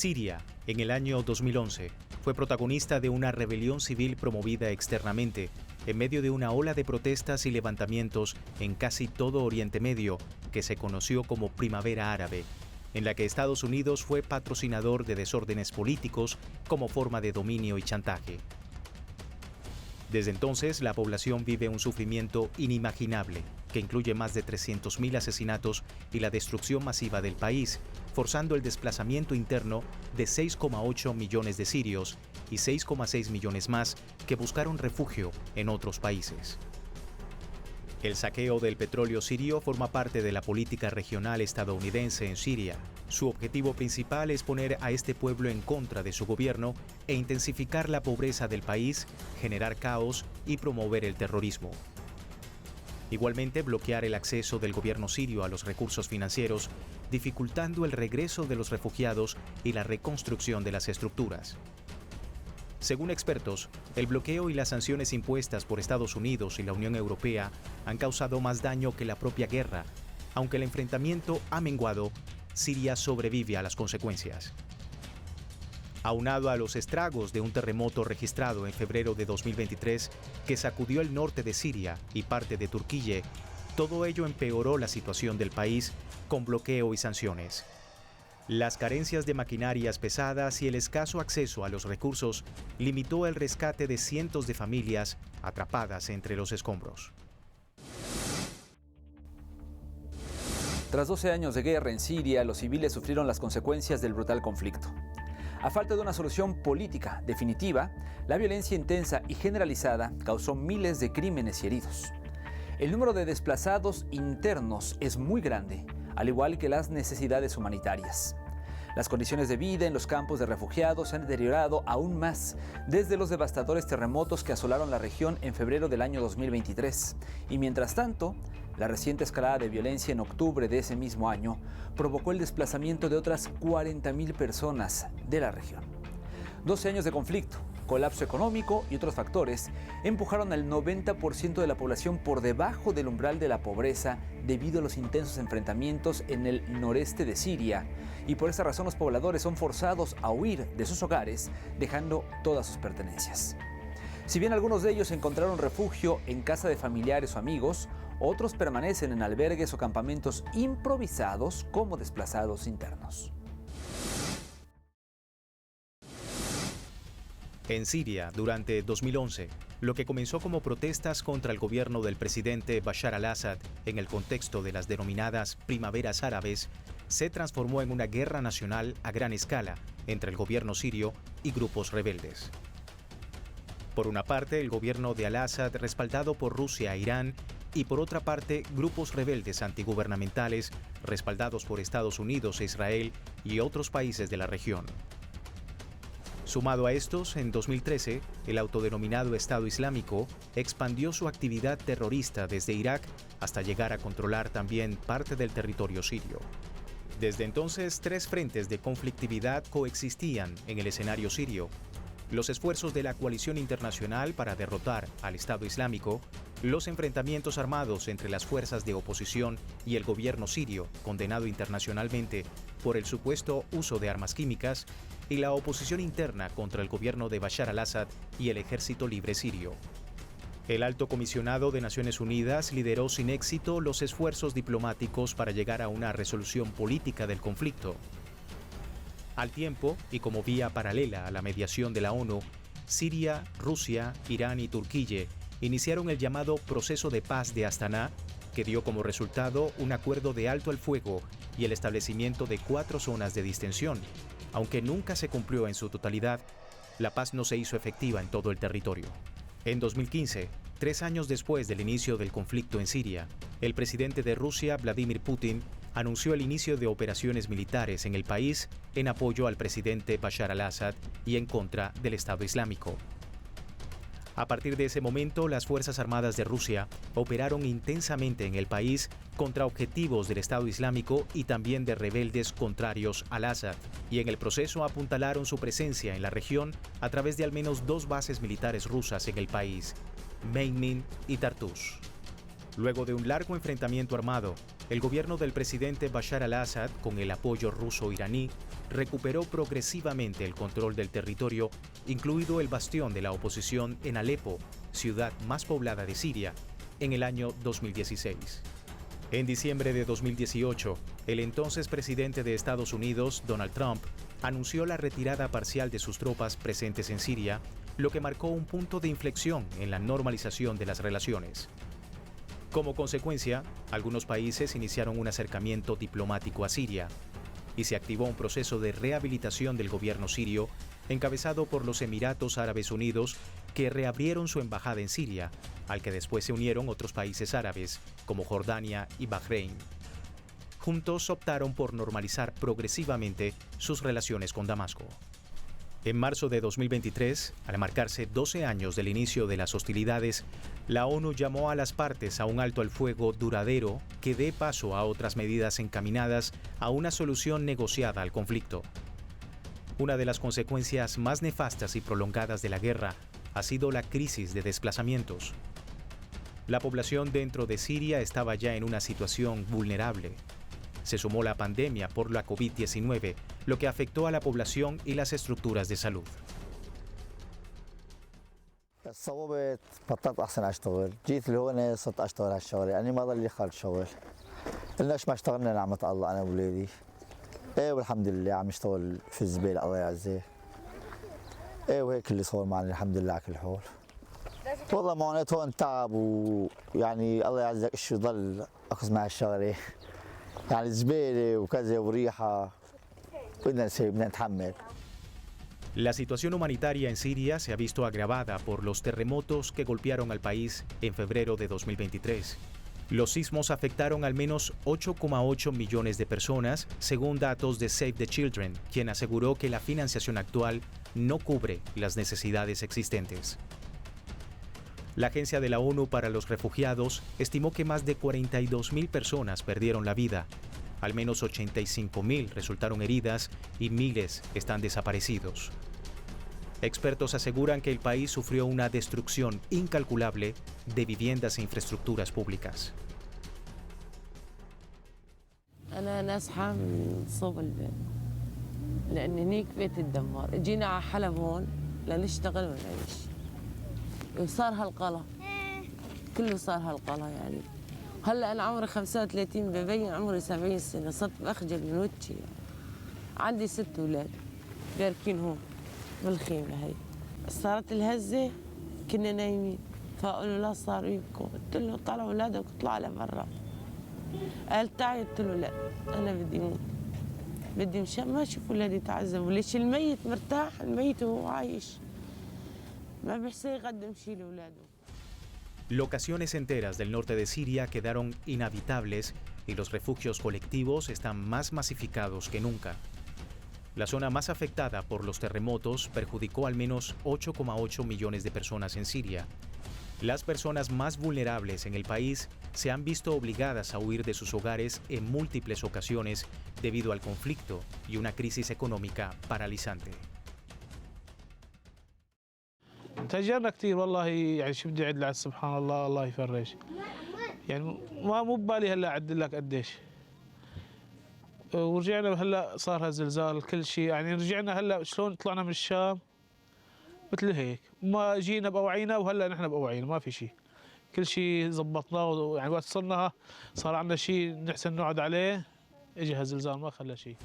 Siria, en el año 2011, fue protagonista de una rebelión civil promovida externamente, en medio de una ola de protestas y levantamientos en casi todo Oriente Medio, que se conoció como Primavera Árabe, en la que Estados Unidos fue patrocinador de desórdenes políticos como forma de dominio y chantaje. Desde entonces, la población vive un sufrimiento inimaginable, que incluye más de 300.000 asesinatos y la destrucción masiva del país, forzando el desplazamiento interno de 6,8 millones de sirios y 6,6 millones más que buscaron refugio en otros países. El saqueo del petróleo sirio forma parte de la política regional estadounidense en Siria. Su objetivo principal es poner a este pueblo en contra de su gobierno e intensificar la pobreza del país, generar caos y promover el terrorismo. Igualmente, bloquear el acceso del gobierno sirio a los recursos financieros, dificultando el regreso de los refugiados y la reconstrucción de las estructuras. Según expertos, el bloqueo y las sanciones impuestas por Estados Unidos y la Unión Europea han causado más daño que la propia guerra. Aunque el enfrentamiento ha menguado, Siria sobrevive a las consecuencias. Aunado a los estragos de un terremoto registrado en febrero de 2023 que sacudió el norte de Siria y parte de Turquía, todo ello empeoró la situación del país con bloqueo y sanciones. Las carencias de maquinarias pesadas y el escaso acceso a los recursos limitó el rescate de cientos de familias atrapadas entre los escombros. Tras 12 años de guerra en Siria, los civiles sufrieron las consecuencias del brutal conflicto. A falta de una solución política definitiva, la violencia intensa y generalizada causó miles de crímenes y heridos. El número de desplazados internos es muy grande, al igual que las necesidades humanitarias. Las condiciones de vida en los campos de refugiados se han deteriorado aún más desde los devastadores terremotos que asolaron la región en febrero del año 2023. Y mientras tanto, la reciente escalada de violencia en octubre de ese mismo año provocó el desplazamiento de otras 40.000 personas de la región. 12 años de conflicto, colapso económico y otros factores empujaron al 90% de la población por debajo del umbral de la pobreza debido a los intensos enfrentamientos en el noreste de Siria, y por esa razón los pobladores son forzados a huir de sus hogares, dejando todas sus pertenencias. Si bien algunos de ellos encontraron refugio en casa de familiares o amigos, otros permanecen en albergues o campamentos improvisados como desplazados internos. En Siria, durante 2011, lo que comenzó como protestas contra el gobierno del presidente Bashar al-Assad en el contexto de las denominadas primaveras árabes, se transformó en una guerra nacional a gran escala entre el gobierno sirio y grupos rebeldes. Por una parte, el gobierno de al-Assad, respaldado por Rusia e Irán, y por otra parte, grupos rebeldes antigubernamentales, respaldados por Estados Unidos e Israel y otros países de la región. Sumado a estos, en 2013, el autodenominado Estado Islámico expandió su actividad terrorista desde Irak hasta llegar a controlar también parte del territorio sirio. Desde entonces, tres frentes de conflictividad coexistían en el escenario sirio: los esfuerzos de la coalición internacional para derrotar al Estado Islámico, los enfrentamientos armados entre las fuerzas de oposición y el gobierno sirio, condenado internacionalmente por el supuesto uso de armas químicas, y la oposición interna contra el gobierno de Bashar al-Assad y el Ejército Libre Sirio. El alto comisionado de Naciones Unidas lideró sin éxito los esfuerzos diplomáticos para llegar a una resolución política del conflicto. Al tiempo, y como vía paralela a la mediación de la ONU, Siria, Rusia, Irán y Turquía iniciaron el llamado Proceso de Paz de Astaná, que dio como resultado un acuerdo de alto al fuego y el establecimiento de 4 zonas de distensión. Aunque nunca se cumplió en su totalidad, la paz no se hizo efectiva en todo el territorio. En 2015, 3 años después del inicio del conflicto en Siria, el presidente de Rusia, Vladimir Putin, anunció el inicio de operaciones militares en el país en apoyo al presidente Bashar al-Assad y en contra del Estado Islámico. A partir de ese momento, las Fuerzas Armadas de Rusia operaron intensamente en el país contra objetivos del Estado Islámico y también de rebeldes contrarios al Assad, y en el proceso apuntalaron su presencia en la región a través de al menos 2 bases militares rusas en el país, Meymin y Tartus. Luego de un largo enfrentamiento armado, el gobierno del presidente Bashar al-Assad, con el apoyo ruso-iraní, recuperó progresivamente el control del territorio, incluido el bastión de la oposición en Alepo, ciudad más poblada de Siria, en el año 2016. En diciembre de 2018, el entonces presidente de Estados Unidos, Donald Trump, anunció la retirada parcial de sus tropas presentes en Siria, lo que marcó un punto de inflexión en la normalización de las relaciones. Como consecuencia, algunos países iniciaron un acercamiento diplomático a Siria y se activó un proceso de rehabilitación del gobierno sirio encabezado por los Emiratos Árabes Unidos, que reabrieron su embajada en Siria, al que después se unieron otros países árabes como Jordania y Bahrein. Juntos optaron por normalizar progresivamente sus relaciones con Damasco. En marzo de 2023, al marcarse 12 años del inicio de las hostilidades, la ONU llamó a las partes a un alto al fuego duradero que dé paso a otras medidas encaminadas a una solución negociada al conflicto. Una de las consecuencias más nefastas y prolongadas de la guerra ha sido la crisis de desplazamientos. La población dentro de Siria estaba ya en una situación vulnerable. Se sumó la pandemia por la COVID-19, lo que afectó a la población y las estructuras de salud. صوبت بطلت احسن اشتغل، جيت لهون صرت اشتغل هالشغله، يعني ما ضل لي خالد شغل. ليش ما اشتغلنا نعمة الله انا وولادي. ايه والحمد لله عم نشتغل في الزباله الله يعزيه. ايه وهيك اللي صار معنا الحمد لله على كل حال. والله معناته هون تعب ويعني الله يعزك شو ضل اخذ مع الشغله. يعني زباله وكذا وريحه بدنا نسوي بدنا نتحمل. La situación humanitaria en Siria se ha visto agravada por los terremotos que golpearon al país en febrero de 2023. Los sismos afectaron al menos 8,8 millones de personas, según datos de Save the Children, quien aseguró que la financiación actual no cubre las necesidades existentes. La Agencia de la ONU para los Refugiados estimó que más de 42.000 personas perdieron la vida. Al menos 85.000 resultaron heridas y miles están desaparecidos. Expertos aseguran que el país sufrió una destrucción incalculable de viviendas e infraestructuras públicas. أنا نازحة من صوب البيت لأن هنيك بيت الدمار، جينا على حلب هون لنشتغل ونعيش. وصار هالقلا كله صار هالقلا يعني. هلا أنا عمري 35 ببين عمري 70 سنة، صرت بأخجل من وجهي. عندي 6 أولاد باركين هون بالخيمة هي. صارت الهزة كنا نايمين فقالوا لا صاروا يبكوا، قلت له طلعوا أولادك واطلعوا لبرا. قال تعي، قلت له لا أنا بدي موت، بدي مشان ما أشوف أولادي يتعذبوا. ليش الميت مرتاح، الميت وهو عايش ما بيحسن يقدم شيء لأولاده. Locaciones enteras del norte de Siria quedaron inhabitables y los refugios colectivos están más masificados que nunca. La zona más afectada por los terremotos perjudicó al menos 8,8 millones de personas en Siria. Las personas más vulnerables en el país se han visto obligadas a huir de sus hogares en múltiples ocasiones debido al conflicto y una crisis económica paralizante. تأجرنا كثير والله، يعني شو بدي أعد لك سبحان الله الله يفرج. يعني مو ببالي هلا أعد لك قديش. ورجعنا هلا صار هالزلزال كل شيء، يعني رجعنا هلا شلون طلعنا من الشام مثل هيك، ما جينا بأوعينا وهلا نحن بأوعينا ما في شيء. كل شيء زبطناه، يعني وقت صرنا صار عندنا شيء نحسن نقعد عليه اجى هالزلزال ما خلى شيء.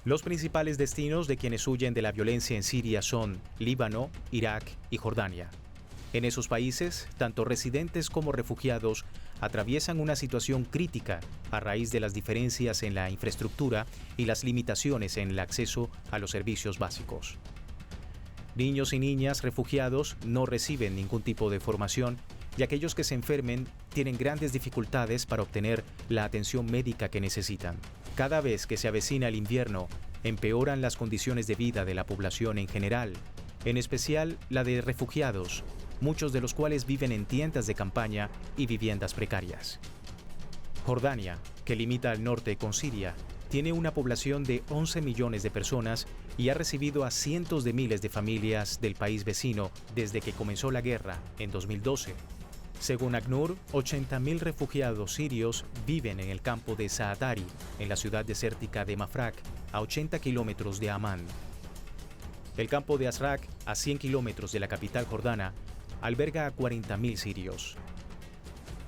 Los principales destinos de quienes huyen de la violencia en Siria son Líbano, Irak y Jordania. En esos países, tanto residentes como refugiados atraviesan una situación crítica a raíz de las diferencias en la infraestructura y las limitaciones en el acceso a los servicios básicos. Niños y niñas refugiados no reciben ningún tipo de formación y aquellos que se enfermen tienen grandes dificultades para obtener la atención médica que necesitan. Cada vez que se avecina el invierno, empeoran las condiciones de vida de la población en general, en especial la de refugiados, muchos de los cuales viven en tiendas de campaña y viviendas precarias. Jordania, que limita al norte con Siria, tiene una población de 11 millones de personas y ha recibido a cientos de miles de familias del país vecino desde que comenzó la guerra en 2012. Según ACNUR, 80.000 refugiados sirios viven en el campo de Zaatari, en la ciudad desértica de Mafraq, a 80 kilómetros de Amán. El campo de Azraq, a 100 kilómetros de la capital jordana, alberga a 40.000 sirios.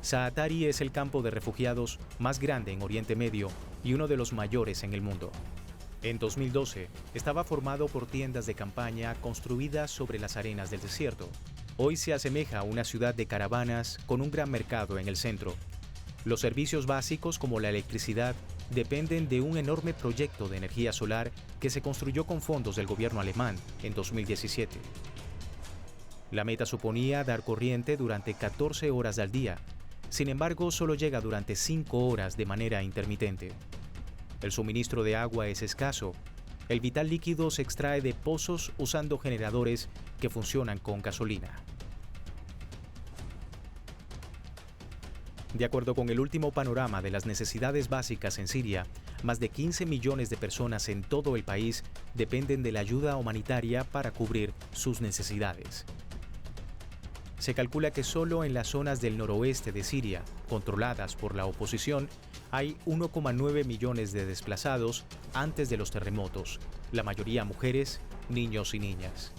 Zaatari es el campo de refugiados más grande en Oriente Medio y uno de los mayores en el mundo. En 2012, estaba formado por tiendas de campaña construidas sobre las arenas del desierto. Hoy se asemeja a una ciudad de caravanas con un gran mercado en el centro. Los servicios básicos como la electricidad dependen de un enorme proyecto de energía solar que se construyó con fondos del gobierno alemán en 2017. La meta suponía dar corriente durante 14 horas al día. Sin embargo, solo llega durante 5 horas de manera intermitente. El suministro de agua es escaso. El vital líquido se extrae de pozos usando generadores que funcionan con gasolina. De acuerdo con el último panorama de las necesidades básicas en Siria, más de 15 millones de personas en todo el país dependen de la ayuda humanitaria para cubrir sus necesidades. Se calcula que solo en las zonas del noroeste de Siria, controladas por la oposición, hay 1,9 millones de desplazados antes de los terremotos, la mayoría mujeres, niños y niñas.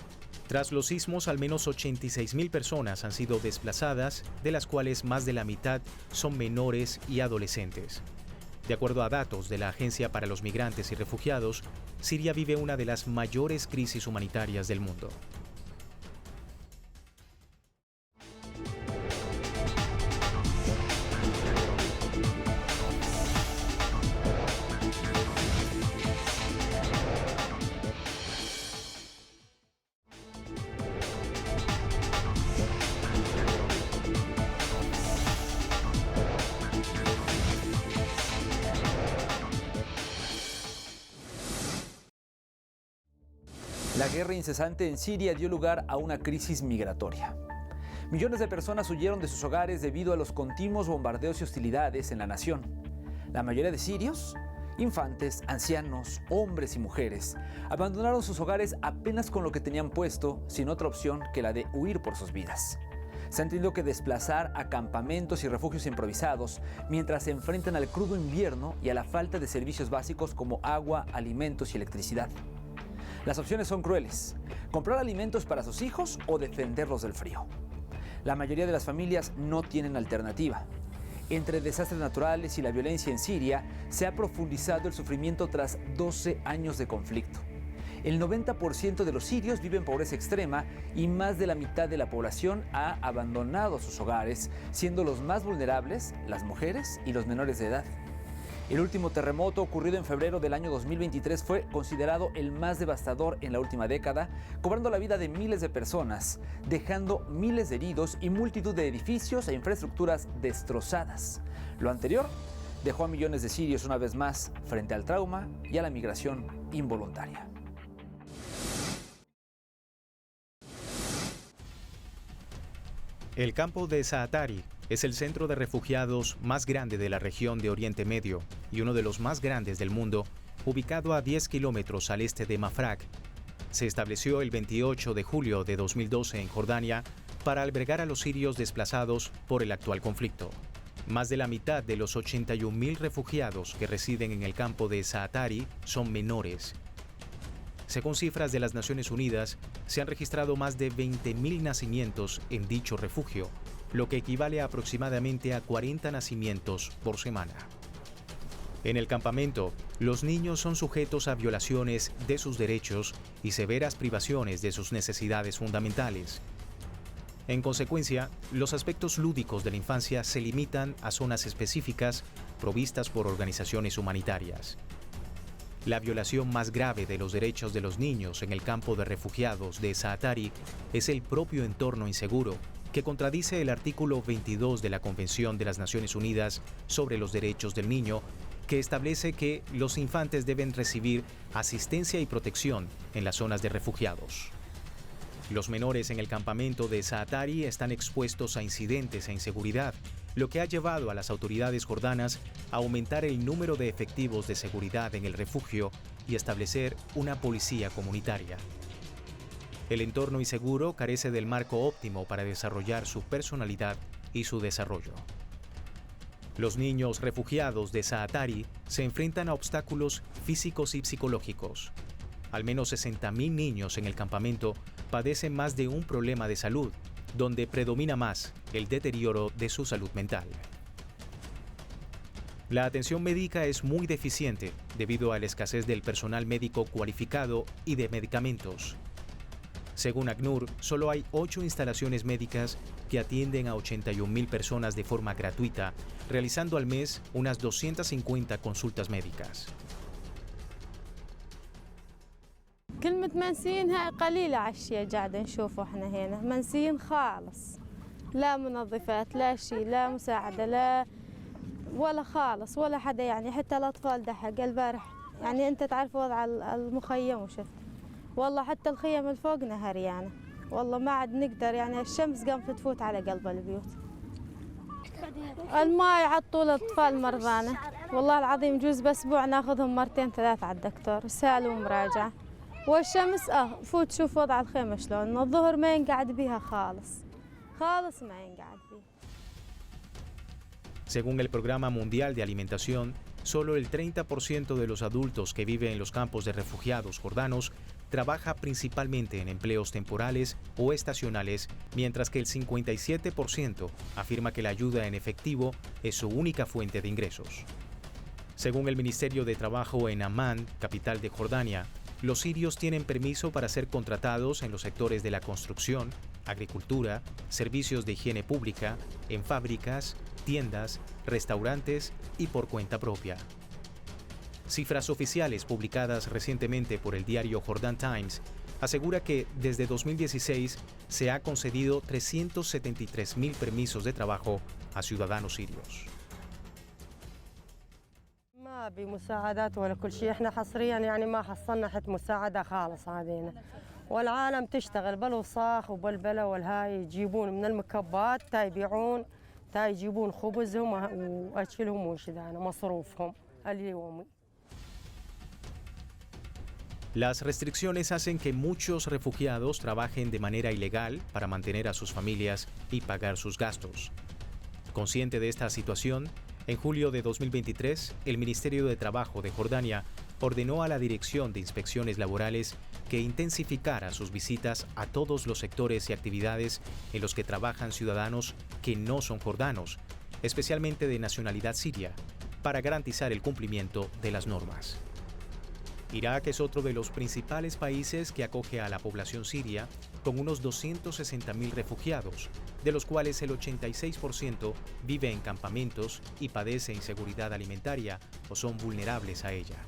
Tras los sismos, al menos 86.000 personas han sido desplazadas, de las cuales más de la mitad son menores y adolescentes. De acuerdo a datos de la Agencia para los Migrantes y Refugiados, Siria vive una de las mayores crisis humanitarias del mundo. La guerra incesante en Siria dio lugar a una crisis migratoria. Millones de personas huyeron de sus hogares debido a los continuos bombardeos y hostilidades en la nación. La mayoría de sirios, infantes, ancianos, hombres y mujeres, abandonaron sus hogares apenas con lo que tenían puesto, sin otra opción que la de huir por sus vidas. Se han tenido que desplazar a campamentos y refugios improvisados mientras se enfrentan al crudo invierno y a la falta de servicios básicos como agua, alimentos y electricidad. Las opciones son crueles: comprar alimentos para sus hijos o defenderlos del frío. La mayoría de las familias no tienen alternativa. Entre desastres naturales y la violencia en Siria, se ha profundizado el sufrimiento tras 12 años de conflicto. El 90% de los sirios vive en pobreza extrema y más de la mitad de la población ha abandonado sus hogares, siendo los más vulnerables las mujeres y los menores de edad. El último terremoto ocurrido en febrero del año 2023 fue considerado el más devastador en la última década, cobrando la vida de miles de personas, dejando miles de heridos y multitud de edificios e infraestructuras destrozadas. Lo anterior dejó a millones de sirios una vez más frente al trauma y a la migración involuntaria. El campo de Zaatari es el centro de refugiados más grande de la región de Oriente Medio y uno de los más grandes del mundo, ubicado a 10 kilómetros al este de Mafraq. Se estableció el 28 de julio de 2012 en Jordania para albergar a los sirios desplazados por el actual conflicto. Más de la mitad de los 81.000 refugiados que residen en el campo de Zaatari son menores. Según cifras de las Naciones Unidas, se han registrado más de 20.000 nacimientos en dicho refugio, lo que equivale a aproximadamente a 40 nacimientos por semana. En el campamento, los niños son sujetos a violaciones de sus derechos y severas privaciones de sus necesidades fundamentales. En consecuencia, los aspectos lúdicos de la infancia se limitan a zonas específicas provistas por organizaciones humanitarias. La violación más grave de los derechos de los niños en el campo de refugiados de Zaatari es el propio entorno inseguro, que contradice el artículo 22 de la Convención de las Naciones Unidas sobre los Derechos del Niño, que establece que los infantes deben recibir asistencia y protección en las zonas de refugiados. Los menores en el campamento de Zaatari están expuestos a incidentes e inseguridad, lo que ha llevado a las autoridades jordanas a aumentar el número de efectivos de seguridad en el refugio y establecer una policía comunitaria. El entorno inseguro carece del marco óptimo para desarrollar su personalidad y su desarrollo. Los niños refugiados de Zaatari se enfrentan a obstáculos físicos y psicológicos. Al menos 60.000 niños en el campamento padecen más de un problema de salud, donde predomina más el deterioro de su salud mental. La atención médica es muy deficiente debido a la escasez del personal médico cualificado y de medicamentos. Según ACNUR, solo hay 8 instalaciones médicas que atienden a 81.000 personas de forma gratuita, realizando al mes unas 250 consultas médicas. كلمة منسيين هاي قليلة على الشيء قاعدة نشوفه احنا هنا، منسيين خالص، لا منظفات لا شيء لا مساعدة لا ولا خالص ولا حدا، يعني حتى الأطفال دحق البارح، يعني أنت تعرف وضع المخيم وشفت، والله حتى الخيم اللي فوقنا هريانة، والله ما عاد نقدر، يعني الشمس قامت تفوت على قلب البيوت. الماء يعطوا الأطفال مرضانا، والله العظيم يجوز بأسبوع ناخذهم مرتين 3 على الدكتور، سال ومراجعة. والشمس فوت شوف وضع الخيمة شلون، الظهر ما ينقعد بيها خالص ما ينقعد بيها. Según el Programa Mundial de Alimentación, solo el 30% de los adultos que viven en los campos de refugiados jordanos trabaja principalmente en empleos temporales o estacionales, mientras que el 57% afirma que la ayuda en efectivo es su única fuente de ingresos. Según el Ministerio de Trabajo en Amán, capital de Jordania, los sirios tienen permiso para ser contratados en los sectores de la construcción, agricultura, servicios de higiene pública, en fábricas, tiendas, restaurantes y por cuenta propia. Cifras oficiales publicadas recientemente por el diario Jordan Times asegura que desde 2016 se ha concedido 373.000 permisos de trabajo a ciudadanos sirios. ما بمساعدات ولا كل شيء، احنا حصريا يعني ما حصلنا حتى مساعدة خالص علينا، والعالم تشتغل بالوصاخ وبالبلا والهاي، يجيبون من المكبات تا يبيعون تا يجيبون خبزهم واكلهم وشذانا مصروفهم اليومي. Las restricciones hacen que muchos refugiados trabajen de manera ilegal para mantener a sus familias y pagar sus gastos. Consciente de esta situación, en julio de 2023, el Ministerio de Trabajo de Jordania ordenó a la Dirección de Inspecciones Laborales que intensificara sus visitas a todos los sectores y actividades en los que trabajan ciudadanos que no son jordanos, especialmente de nacionalidad siria, para garantizar el cumplimiento de las normas. Irak es otro de los principales países que acoge a la población siria, con unos 260.000 refugiados, de los cuales el 86% vive en campamentos y padece inseguridad alimentaria o son vulnerables a ella.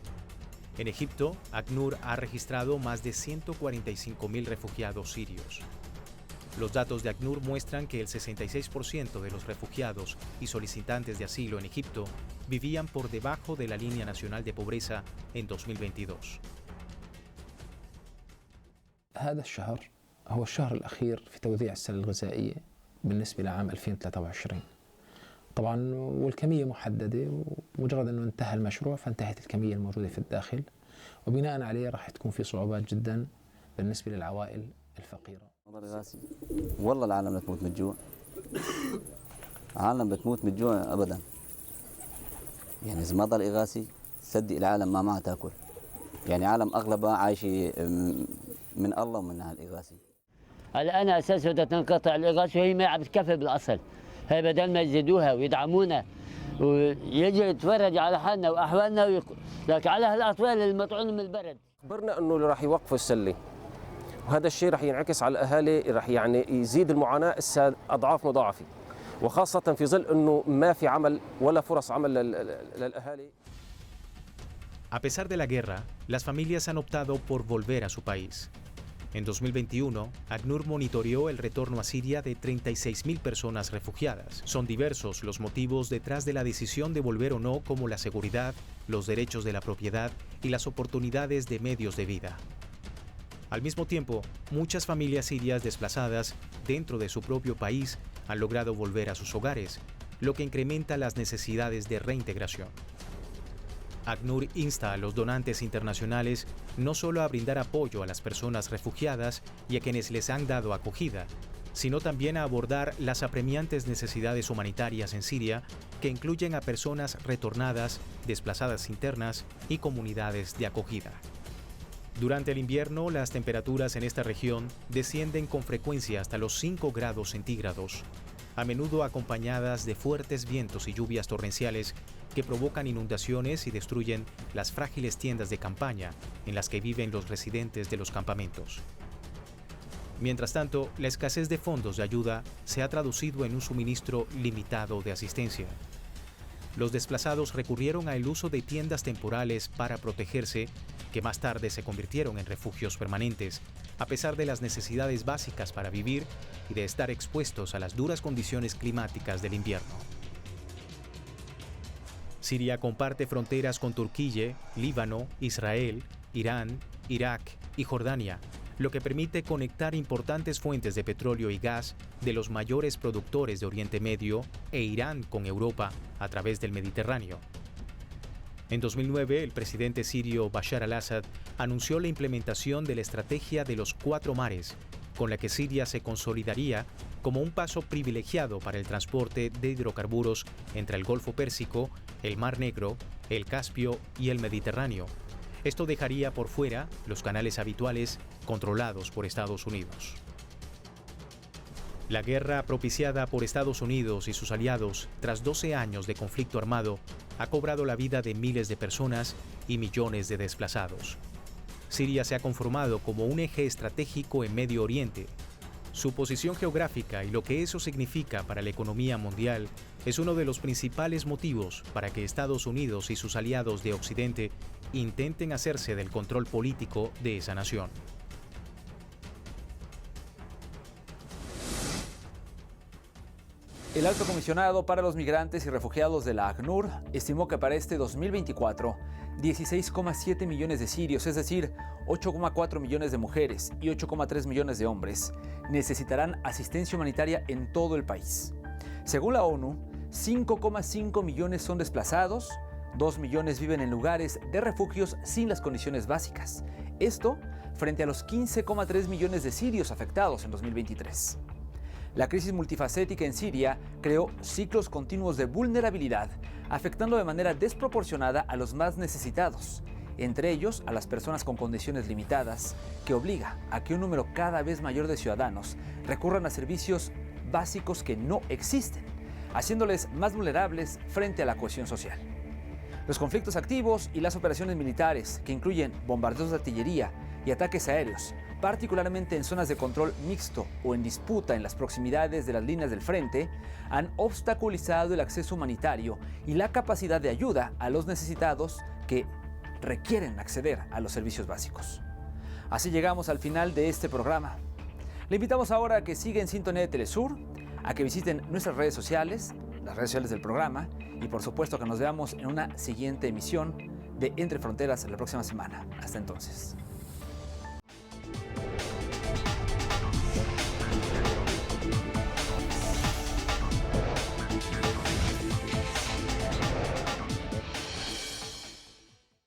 En Egipto, ACNUR ha registrado más de 145.000 refugiados sirios. Los datos de ACNUR muestran que el 66% de los refugiados y solicitantes de asilo en Egipto vivían por debajo de la línea nacional de pobreza en 2022. هذا الشهر هو الشهر الأخير في توزيع السلة الغذائية بالنسبة لعام 2023. طبعا والكمية محددة، ومجرد أنه انتهى المشروع فانتهت الكمية الموجودة في الداخل، وبناء عليه راح تكون في صعوبات جدا بالنسبة للعوائل الفقيرة. والله العالم لا تموت من الجوع، العالم بتموت من الجوع أبدا، يعني إذا ما ضل إغاثي صدق العالم ما معها تاكل، يعني عالم أغلبها عايشة من الله ومن الإغاثي. هلا أنا أساسا بدها تنقطع الإغاثة وهي ما عم تكفي بالأصل، هي بدل ما يزيدوها ويدعمونا ويجي يتفرج على حالنا وأحوالنا لكن على هالأطفال المطعون من البرد. خبرنا إنه راح يوقفوا السلة، وهذا الشيء راح ينعكس على الأهالي، راح يعني يزيد المعاناة أضعاف مضاعفة، وخاصة في ظل أنه ما في عمل ولا فرص عمل للأهالي. A pesar de la guerra, las familias han optado por volver a su país. En 2021, ACNUR monitoreó el retorno a Siria de 36.000 personas refugiadas. Son diversos los motivos detrás de la decisión de volver o no, como la seguridad, los derechos de la propiedad y las oportunidades de medios de vida. Al mismo tiempo, muchas familias sirias desplazadas dentro de su propio país han logrado volver a sus hogares, lo que incrementa las necesidades de reintegración. ACNUR insta a los donantes internacionales no solo a brindar apoyo a las personas refugiadas y a quienes les han dado acogida, sino también a abordar las apremiantes necesidades humanitarias en Siria, que incluyen a personas retornadas, desplazadas internas y comunidades de acogida. Durante el invierno, las temperaturas en esta región descienden con frecuencia hasta los 5 grados centígrados, a menudo acompañadas de fuertes vientos y lluvias torrenciales que provocan inundaciones y destruyen las frágiles tiendas de campaña en las que viven los residentes de los campamentos. Mientras tanto, la escasez de fondos de ayuda se ha traducido en un suministro limitado de asistencia. Los desplazados recurrieron al uso de tiendas temporales para protegerse, que más tarde se convirtieron en refugios permanentes, a pesar de las necesidades básicas para vivir y de estar expuestos a las duras condiciones climáticas del invierno. Siria comparte fronteras con Turquía, Líbano, Israel, Irán, Irak y Jordania, lo que permite conectar importantes fuentes de petróleo y gas de los mayores productores de Oriente Medio e Irán con Europa a través del Mediterráneo. En 2009, el presidente sirio Bashar al-Assad anunció la implementación de la estrategia de los 4 mares, con la que Siria se consolidaría como un paso privilegiado para el transporte de hidrocarburos entre el Golfo Pérsico, el Mar Negro, el Caspio y el Mediterráneo. Esto dejaría por fuera los canales habituales controlados por Estados Unidos. La guerra propiciada por Estados Unidos y sus aliados tras 12 años de conflicto armado ha cobrado la vida de miles de personas y millones de desplazados. Siria se ha conformado como un eje estratégico en Medio Oriente. Su posición geográfica y lo que eso significa para la economía mundial es uno de los principales motivos para que Estados Unidos y sus aliados de Occidente intenten hacerse del control político de esa nación. El Alto Comisionado para los Migrantes y Refugiados de la ACNUR estimó que para este 2024, 16,7 millones de sirios, es decir, 8,4 millones de mujeres y 8,3 millones de hombres, necesitarán asistencia humanitaria en todo el país. Según la ONU, 5,5 millones son desplazados, 2 millones viven en lugares de refugios sin las condiciones básicas. Esto frente a los 15,3 millones de sirios afectados en 2023. La crisis multifacética en Siria creó ciclos continuos de vulnerabilidad, afectando de manera desproporcionada a los más necesitados, entre ellos a las personas con condiciones limitadas, que obliga a que un número cada vez mayor de ciudadanos recurran a servicios básicos que no existen, haciéndoles más vulnerables frente a la cohesión social. Los conflictos activos y las operaciones militares, que incluyen bombardeos de artillería y ataques aéreos, particularmente en zonas de control mixto o en disputa en las proximidades de las líneas del frente, han obstaculizado el acceso humanitario y la capacidad de ayuda a los necesitados que requieren acceder a los servicios básicos. Así llegamos al final de este programa. Le invitamos ahora a que siga en sintonía de Telesur, a que visiten nuestras redes sociales, las redes sociales del programa, y por supuesto que nos veamos en una siguiente emisión de Entre Fronteras la próxima semana. Hasta entonces.